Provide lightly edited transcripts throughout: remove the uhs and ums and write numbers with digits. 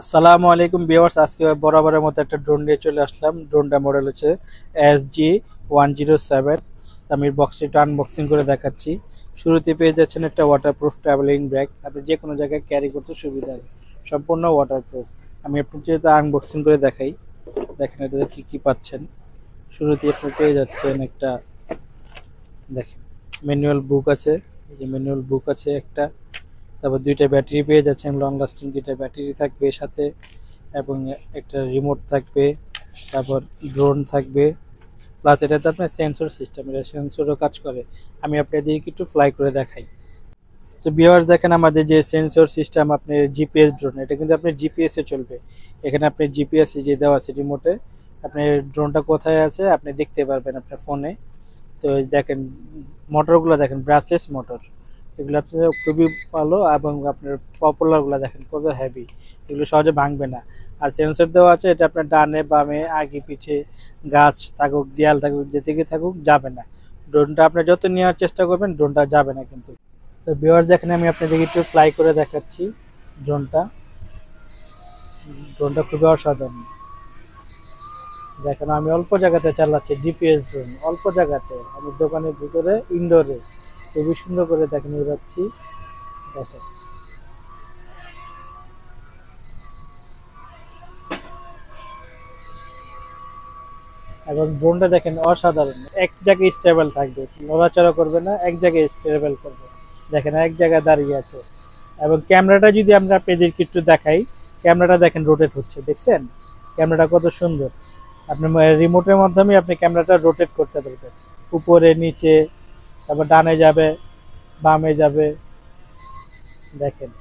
আসসালামু আলাইকুম ভিউয়ার্স, আজকে বরাবরের মতো একটা ড্রোন নিয়ে চলে আসলাম। ড্রোনটা মডেল হচ্ছে SG-107। আমি বক্সটি একটু আনবক্সিং করে দেখাচ্ছি। শুরুতে পেয়ে যাচ্ছেন একটা ওয়াটারপ্রুফ ট্রাভেলিং ব্যাগ, আপনি যে কোনো জায়গায় ক্যারি করতে সুবিধা হবে, সম্পূর্ণ ওয়াটারপ্রুফ। আমি আপনাকে যেহেতু আনবক্সিং করে দেখাই, দেখেন এটাতে কী কী পাচ্ছেন। শুরুতে আপনি পেয়ে যাচ্ছেন একটা, দেখেন, ম্যানুয়াল বুক আছে। এই যে ম্যানুয়াল বুক আছে একটা। তারপর দুইটা ব্যাটারি পেয়ে যাচ্ছেন, লং লাস্টিং দুইটা ব্যাটারি থাকবে সাথে, এবং একটা রিমোট থাকবে। তারপর ড্রোন থাকবে, প্লাস এটাতে আপনার সেন্সর সিস্টেম, এটা সেন্সরও কাজ করে। আমি আপনাদেরকে একটু ফ্লাই করে দেখাই। তো ভিউয়ার্স দেখেন, আমাদের যে সেন্সর সিস্টেম, আপনার জিপিএস ড্রোন, এটা কিন্তু আপনার জিপিএস এ চলবে। এখানে আপনি জিপিএস যে দেওয়া আছে রিমোটে, আপনি ড্রোনটা কোথায় আছে আপনি দেখতে পারবেন আপনার ফোনে। তো এই দেখেন, মোটরগুলো দেখেন, ব্রাশলেস মোটর। এগুলো আপনার খুবই ভালো, এবং আপনার পপুলারগুলো দেখেন কত হেভি, এগুলো সহজে ভাঙবে না। আর সেন্সর দেওয়া আছে, এটা আপনার ডানে বামে আগে পিছে গাছ থাকুক দেয়াল থাকুক যেদিকে থাকুক যাবে না। ড্রোনটা আপনি যত নেওয়ার চেষ্টা করবেন ড্রোনটা যাবে না কিন্তু। তো ভিউয়ার্স দেখেন, আমি আপনাদেরকে একটু ফ্লাই করে দেখাচ্ছি ড্রোনটা। ড্রোনটা খুবই অসাধারণ। দেখেন, আমি অল্প জায়গাতে চালাচ্ছি জিপিএস ড্রোন, অল্প জায়গাতে আমি দোকানের ভিতরে ইনডোরে খুবই সুন্দর করে দেখেন উড়াচ্ছি। দেখেন, এবং ড্রোনটা দেখেন অসাধারণ, এক জায়গায় স্টেবল থাকবে, নড়াচড়া করবে না, এক জায়গায় স্টেবল করবে। দেখেন এক জায়গায় দাঁড়িয়ে আছে। এবং ক্যামেরাটা যদি আমরা আপনাদেরকে একটু দেখাই, ক্যামেরাটা দেখেন রোটেট হচ্ছে, দেখছেন ক্যামেরাটা কত সুন্দর। আপনি রিমোটের মাধ্যমে আপনি ক্যামেরাটা রোটেট করতে পারবেন, উপরে নিচে, তারপর ডানে যাবে বামে যাবে। দেখেন।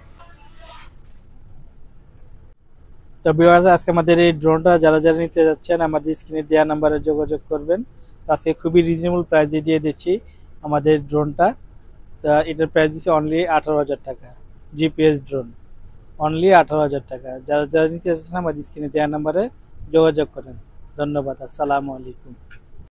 তো ভিউয়ার্স, আজকে আমাদের এই ড্রোনটা যারা যারা নিতে যাচ্ছেন আমাদের স্ক্রিনে দেওয়া নাম্বারে যোগাযোগ করবেন। তো আজকে খুবই রিজনেবল প্রাইসে দিয়ে দিচ্ছি আমাদের ড্রোনটা। তা এটার প্রাইস দিচ্ছি অনলি 18,000 টাকা। জিপিএস ড্রোন অনলি 18,000 টাকা। যারা যারা নিতে যাচ্ছেন আমাদের স্ক্রিনে দেওয়া নাম্বারে যোগাযোগ করেন। ধন্যবাদ। আসসালামু আলাইকুম।